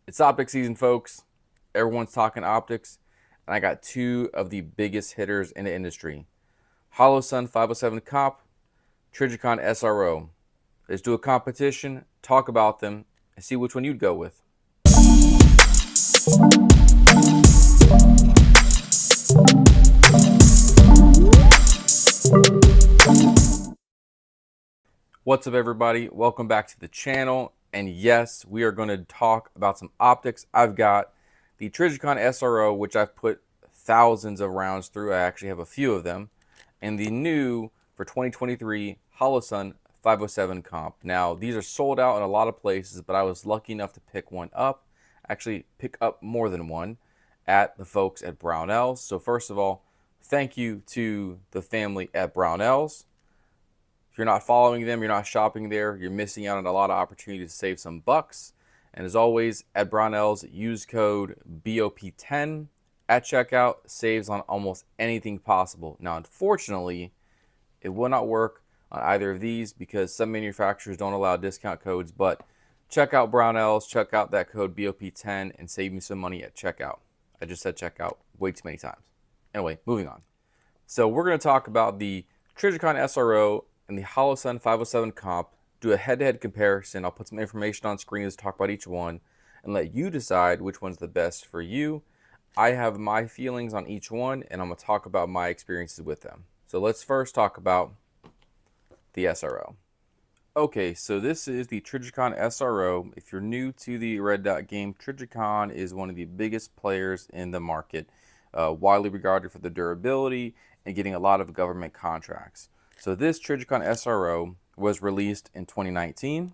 It's optic season, folks. Everyone's talking optics, and I got two of the biggest hitters in the industry. Holosun 507 Comp, Trijicon SRO. Let's do a competition, talk about them, and see which one you'd go with. What's up, everybody? Welcome back to the channel. And yes, we are going to talk about some optics. I've got the Trijicon SRO, which I've put thousands of rounds through. I actually have a few of them. And the new for 2023 Holosun 507 Comp. Now, these are sold out in a lot of places, but I was lucky enough to pick one up. Actually, pick up more than one at the folks at Brownells. So first of all, thank you to the family at Brownells. If you're not following them, you're not shopping there, you're missing out on a lot of opportunities to save some bucks. And as always, at Brownells, use code BOP10 at checkout. Saves on almost anything possible. Now, unfortunately, it will not work on either of these because some manufacturers don't allow discount codes, but check out Brownells, check out that code BOP10 and save me some money at checkout. I just said checkout way too many times. Anyway, moving on. So we're going to talk about the Trijicon SRO and the Holosun 507 Comp, do a head-to-head comparison. I'll put some information on screen to talk about each one and let you decide which one's the best for you. I have my feelings on each one, and I'm going to talk about my experiences with them. So let's first talk about the SRO. Okay, so this is the Trijicon SRO. If you're new to the red dot game, Trijicon is one of the biggest players in the market, widely regarded for the durability and getting a lot of government contracts. So this Trijicon SRO was released in 2019,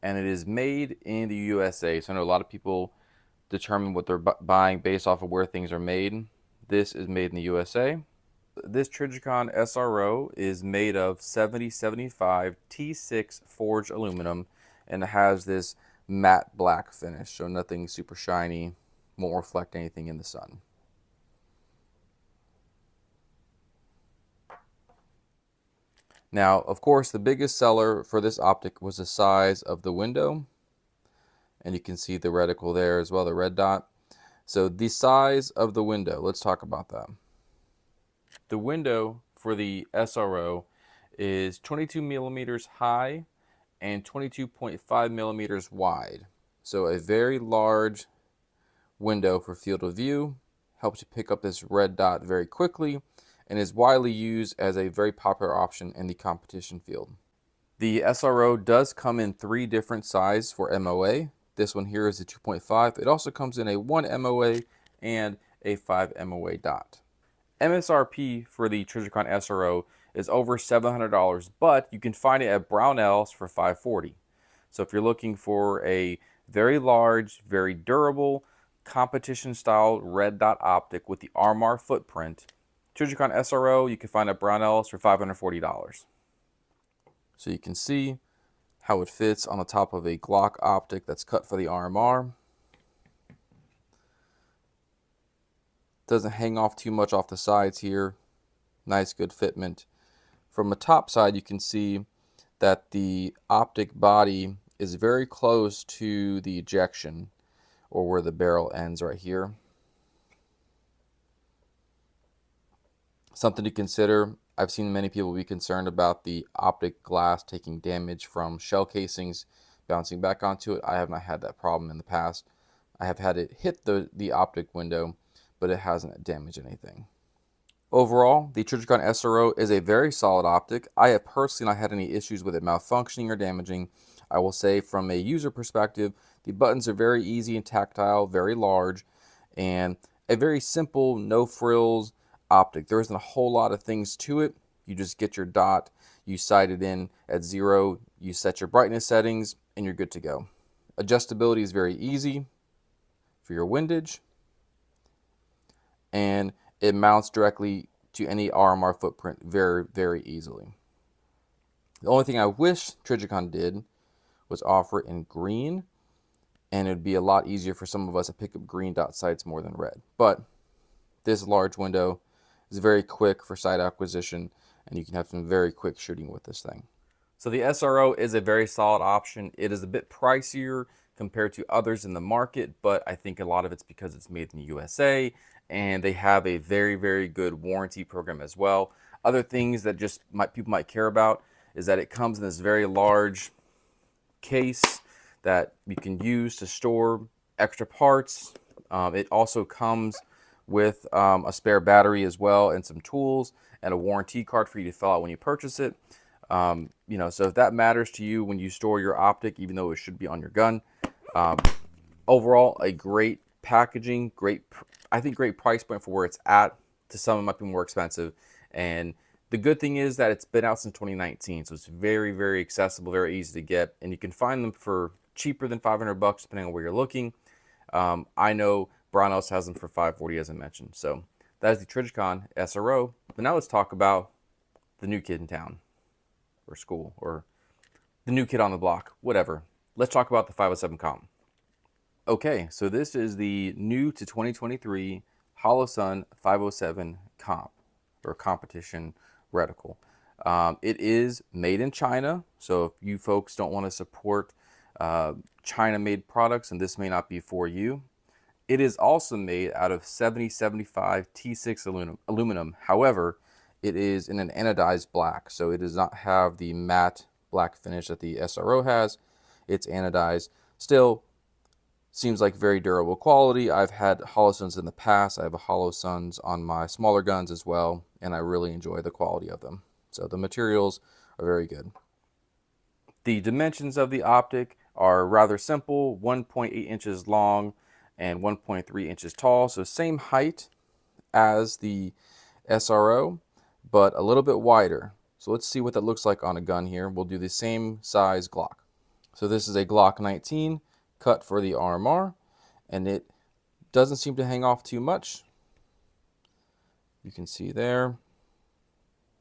and it is made in the USA. So I know a lot of people determine what they're buying based off of where things are made. This is made in the USA. This Trijicon SRO is made of 7075 T6 forged aluminum, and it has this matte black finish, so nothing super shiny, won't reflect anything in the sun. Now, of course, the biggest seller for this optic was the size of the window. And you can see the reticle there as well, the red dot. So the size of the window, let's talk about that. The window for the SRO is 22 millimeters high and 22.5 millimeters wide. So a very large window for field of view, helps you pick up this red dot very quickly, and is widely used as a very popular option in the competition field. The SRO does come in 3 different sizes for MOA. This one here is a 2.5. It also comes in a 1 MOA and a 5 MOA dot. MSRP for the Trijicon SRO is over $700, but you can find it at Brownells for $540. So if you're looking for a very large, very durable, competition-style red dot optic with the RMR footprint, Trijicon SRO you can find at Brownells for $540. So you can see how it fits on the top of a Glock optic that's cut for the RMR. Doesn't hang off too much off the sides here. Nice, good fitment. From the top side, you can see that the optic body is very close to the ejection, or where the barrel ends right here. Something to consider. I've seen many people be concerned about the optic glass taking damage from shell casings bouncing back onto it. I have not had that problem in the past. I have had it hit the optic window, but it hasn't damaged anything. Overall, the Trijicon SRO is a very solid optic. I have personally not had any issues with it malfunctioning or damaging. I will say from a user perspective, the buttons are very easy and tactile, very large, and a very simple, no frills optic. There isn't a whole lot of things to it. You just get your dot, you sight it in at 0, you set your brightness settings, and you're good to go. Adjustability is very easy for your windage, and it mounts directly to any RMR footprint very, very easily. The only thing I wish Trijicon did was offer it in green, and it would be a lot easier for some of us to pick up green dot sights more than red. But this large window is very quick for sight acquisition, and you can have some very quick shooting with this thing. So the SRO is a very solid option. It is a bit pricier compared to others in the market, but I think a lot of it's because it's made in the USA and they have a very, very good warranty program as well. Other things that just people might care about is that it comes in this very large case that you can use to store extra parts. It also comes with a spare battery as well, and some tools, and a warranty card for you to fill out when you purchase it. You know, so if that matters to you when you store your Optic, even though it should be on your gun, overall a great packaging, I think great price point for where it's at. To some, it might be more expensive, and the good thing is that it's been out since 2019, so it's very, very accessible, very easy to get, and you can find them for cheaper than $500 depending on where you're looking. I know Brownells has them for $540, as I mentioned. So that is the Trijicon SRO. But now let's talk about the new kid in town, or school, or the new kid on the block, whatever. Let's talk about the 507 comp. Okay, so this is the new to 2023 Holosun 507 comp, or competition reticle. It is made in China, so if you folks don't want to support China-made products, and this may not be for you. It is also made out of 7075 T6 aluminum. However, it is in an anodized black, so it does not have the matte black finish that the SRO has. It's anodized. Still seems like very durable quality. I've had Holosuns in the past. I have a Holosuns on my smaller guns as well, and I really enjoy the quality of them. So the materials are very good. The dimensions of the Optic are rather simple, 1.8 inches long and 1.3 inches tall. So same height as the SRO, but a little bit wider. So let's see what that looks like on a gun here. We'll do the same size Glock. So this is a Glock 19 cut for the RMR, and it doesn't seem to hang off too much. You can see there.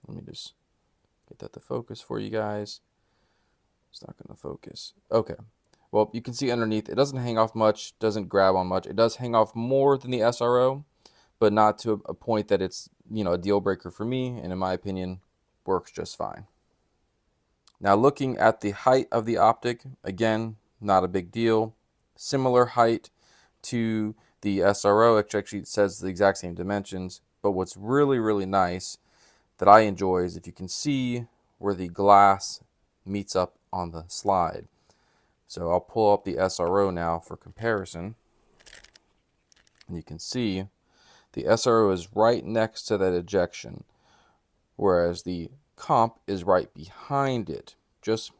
Let me just get that to focus for you guys. It's not going to focus. Okay. Well, you can see underneath, it doesn't hang off much, doesn't grab on much. It does hang off more than the SRO, but not to a point that it's, you know, a deal breaker for me, and in my opinion, works just fine. Now, looking at the height of the Optic, again, not a big deal. Similar height to the SRO, which actually says the exact same dimensions, but what's really, really nice that I enjoy is if you can see where the glass meets up on the slide. So I'll pull up the SRO now for comparison, and you can see the SRO is right next to that ejection, whereas the comp is right behind it, just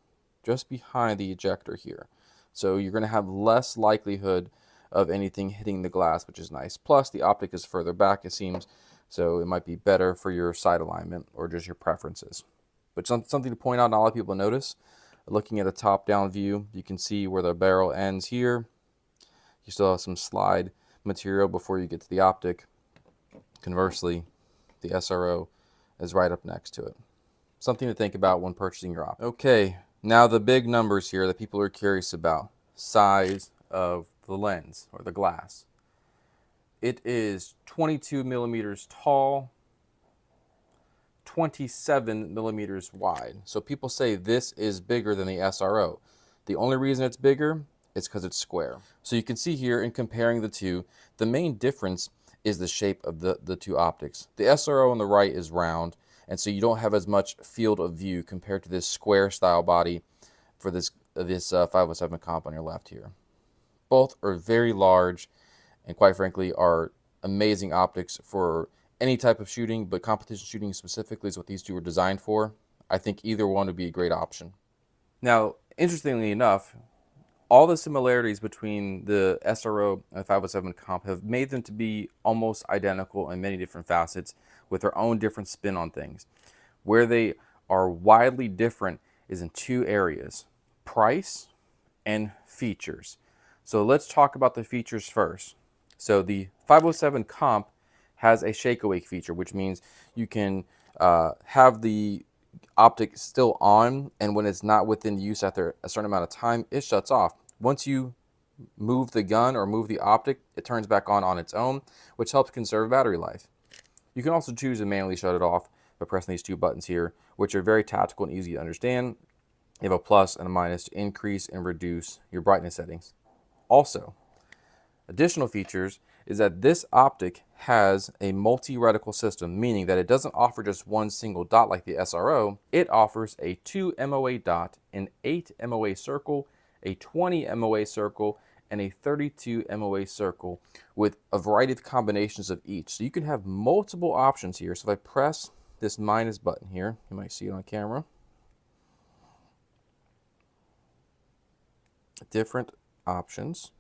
behind the ejector here. So you're going to have less likelihood of anything hitting the glass, which is nice. Plus the Optic is further back, it seems, so it might be better for your sight alignment or just your preferences. But something to point out, not a lot of people notice, looking at a top-down view, you can see where the barrel ends here. You still have some slide material before you get to the Optic. Conversely, the SRO is right up next to it. Something to think about when purchasing your Optic. Okay, now the big numbers here that people are curious about. Size of the lens, or the glass. It is 22 millimeters tall, 27 millimeters wide. So people say this is bigger than the SRO. The only reason it's bigger is because it's square. So you can see here in comparing the two, the main difference is the shape of the two optics. The SRO on the right is round, and so you don't have as much field of view compared to this square style body for this 507 comp on your left here. Both are very large and quite frankly are amazing optics for any type of shooting, but competition shooting specifically is what these two were designed for. I think either one would be a great option. Now, interestingly enough, all the similarities between the SRO and the 507 comp have made them to be almost identical in many different facets with their own different spin on things. Where they are widely different is in two areas: price and features. So let's talk about the features first. So the 507 comp has a shake awake feature, which means you can have the optic still on, and when it's not within use after a certain amount of time, it shuts off. Once you move the gun or move the optic, it turns back on its own, which helps conserve battery life. You can also choose to manually shut it off by pressing these two buttons here, which are very tactical and easy to understand. You have a plus and a minus to increase and reduce your brightness settings. Also, additional features is that this optic has a multi-reticle system, meaning that it doesn't offer just one single dot like the SRO. It offers a 2 MOA dot, an 8 MOA circle, a 20 MOA circle, and a 32 MOA circle with a variety of combinations of each. So you can have multiple options here. So if I press this minus button here, you might see it on camera, different options.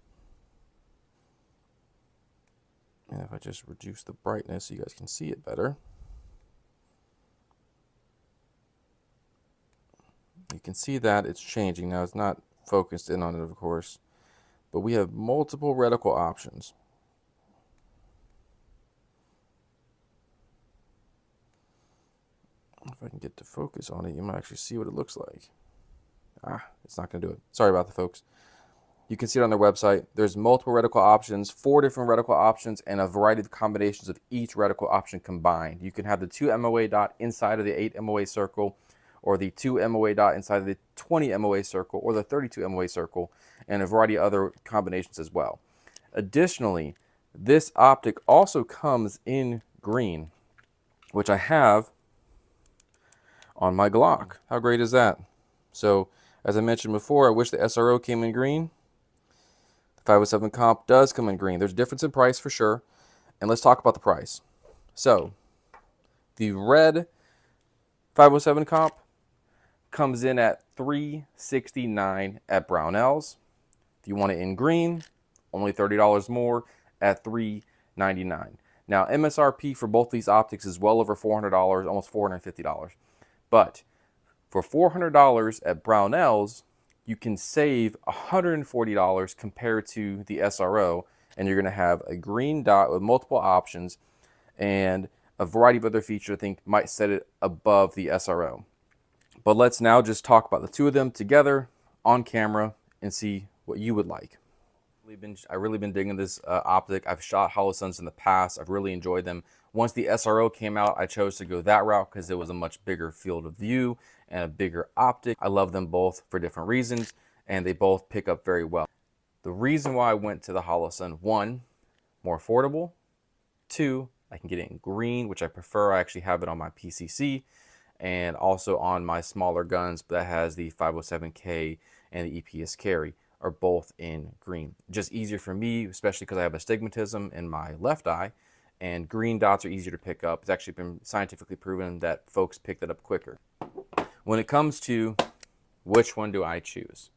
And if I just reduce the brightness so you guys can see it better, you can see that it's changing. Now it's not focused in on it, of course, but we have multiple reticle options. If I can get to focus on it, you might actually see what it looks like. It's not going to do it. Sorry about that, folks. You can see it on their website. There's multiple reticle options, 4 different reticle options, and a variety of combinations of each reticle option combined. You can have the 2 MOA dot inside of the 8 MOA circle, or the 2 MOA dot inside of the 20 MOA circle, or the 32 MOA circle, and a variety of other combinations as well. Additionally, this optic also comes in green, which I have on my Glock. How great is that? So, as I mentioned before, I wish the SRO came in green. 507 comp does come in green. There's a difference in price for sure. And let's talk about the price. So, the red 507 comp comes in at $369 at Brownells. If you want it in green, only $30 more at $399. Now, MSRP for both these optics is well over $400, almost $450. But for $400 at Brownells, you can save $140 compared to the SRO, and you're going to have a green dot with multiple options and a variety of other features I think might set it above the SRO. But let's now just talk about the two of them together on camera and see what you would like. I've really been digging this optic. I've shot Holosuns in the past. I've really enjoyed them. Once the SRO came out, I chose to go that route because it was a much bigger field of view and a bigger optic. I love them both for different reasons, and they both pick up very well. The reason why I went to the Holosun: 1, more affordable; 2, I can get it in green, which I prefer. I actually have it on my PCC and also on my smaller guns, but that has the 507K and the EPS carry, are both in green. Just easier for me, especially because I have astigmatism in my left eye, and green dots are easier to pick up. It's actually been scientifically proven that folks pick that up quicker. When it comes to which one do I choose?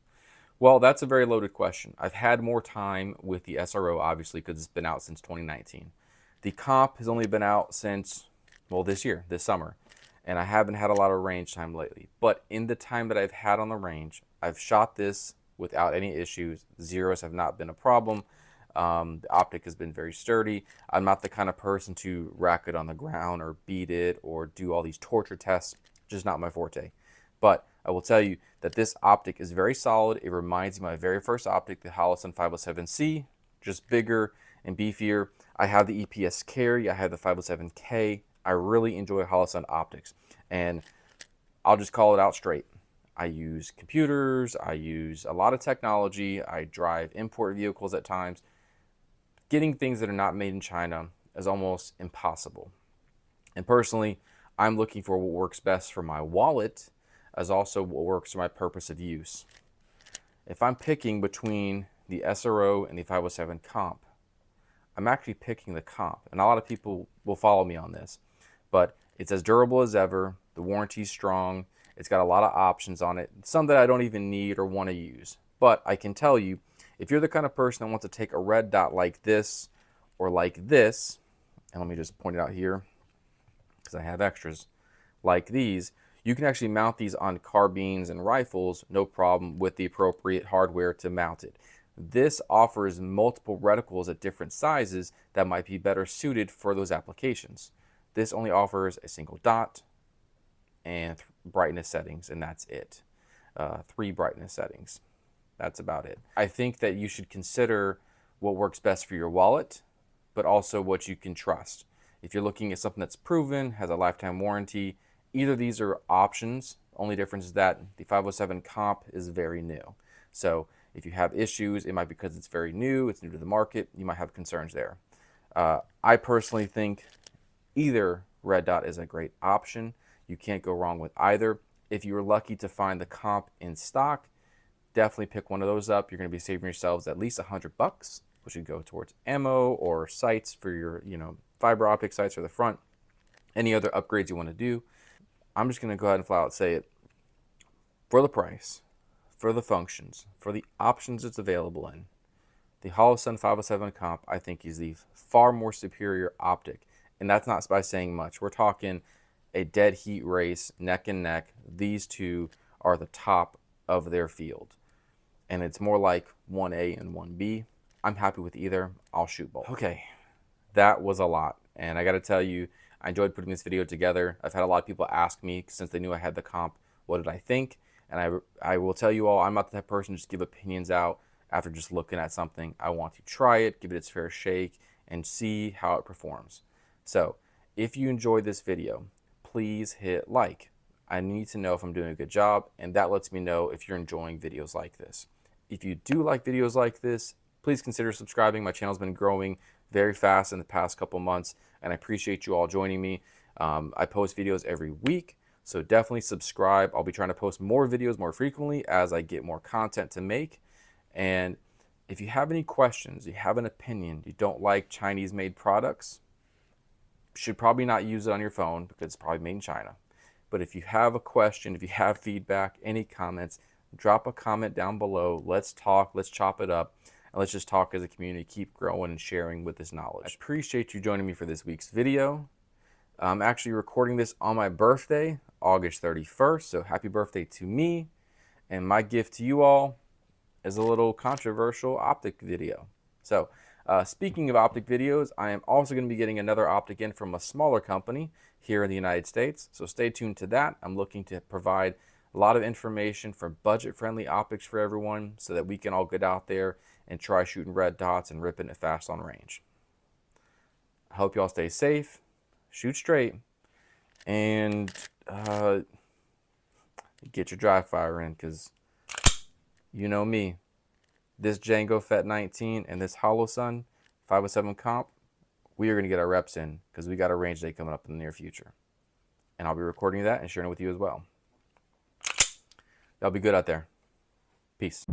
Well, that's a very loaded question. I've had more time with the SRO, obviously, because it's been out since 2019. The comp has only been out since, well, this year, this summer, and I haven't had a lot of range time lately. But in the time that I've had on the range, I've shot this without any issues. Zeros have not been a problem. The optic has been very sturdy. I'm not the kind of person to rack it on the ground or beat it or do all these torture tests. Just not my forte. But I will tell you that this optic is very solid. It reminds me of my very first optic, the Holosun 507C, just bigger and beefier. I have the EPS carry. I have the 507K. I really enjoy Holosun optics, and I'll just call it out straight. I use computers. I use a lot of technology. I drive import vehicles at times. Getting things that are not made in China is almost impossible. And personally, I'm looking for what works best for my wallet as also what works for my purpose of use. If I'm picking between the SRO and the 507 comp, I'm actually picking the comp. And a lot of people will follow me on this. But it's as durable as ever. The warranty's strong. It's got a lot of options on it. Some that I don't even need or want to use. But I can tell you, if you're the kind of person that wants to take a red dot like this or like this, and let me just point it out here because I have extras, like these, you can actually mount these on carbines and rifles, no problem, with the appropriate hardware to mount it. This offers multiple reticles at different sizes that might be better suited for those applications. This only offers a single dot and brightness settings, and that's it. 3 brightness settings. That's about it. I think that you should consider what works best for your wallet, but also what you can trust. If you're looking at something that's proven, has a lifetime warranty, either of these are options. Only difference is that the 507 comp is very new. So If you have issues, it might be because it's very new, it's new to the market, you might have concerns there. I personally think either red dot is a great option. You can't go wrong with either. If you were lucky to find the comp in stock, definitely pick one of those up. You're going to be saving yourselves at least $100, which would go towards ammo or sights for your, fiber optic sights for the front. Any other upgrades you want to do. I'm just going to go ahead and flat out say it. For the price, for the functions, for the options it's available in, the Holosun 507 comp, I think, is the far more superior optic. And that's not by saying much. We're talking a dead heat race, neck and neck. These two are the top of their field. And it's more like 1A and 1B. I'm happy with either. I'll shoot both. Okay, that was a lot. And I got to tell you, I enjoyed putting this video together. I've had a lot of people ask me, since they knew I had the comp, what did I think? And I will tell you all, I'm not the type of person to just give opinions out after just looking at something. I want to try it, give it its fair shake, and see how it performs. So, if you enjoyed this video, please hit like. I need to know if I'm doing a good job, and that lets me know if you're enjoying videos like this. If you do like videos like this, please consider subscribing. My channel's been growing very fast in the past couple months, and I appreciate you all joining me. I post videos every week, so definitely subscribe. I'll be trying to post more videos more frequently as I get more content to make. And if you have any questions, you have an opinion, you don't like Chinese-made products, you should probably not use it on your phone because it's probably made in China. But if you have a question, if you have feedback, any comments, drop a comment down below. Let's talk, let's chop it up. And let's just talk as a community, keep growing and sharing with this knowledge. I appreciate you joining me for this week's video. I'm actually recording this on my birthday, August 31st, so happy birthday to me. And my gift to you all is a little controversial optic video. So, speaking of optic videos, I am also going to be getting another optic in from a smaller company here in the United States. So stay tuned to that. I'm looking to provide a lot of information for budget-friendly optics for everyone so that we can all get out there and try shooting red dots and ripping it fast on range. I hope you all stay safe, shoot straight, and get your dry fire in, because you know me. This Django FET 19 and this Holosun 507 comp, we are going to get our reps in because we got a range day coming up in the near future. And I'll be recording that and sharing it with you as well. Y'all be good out there. Peace.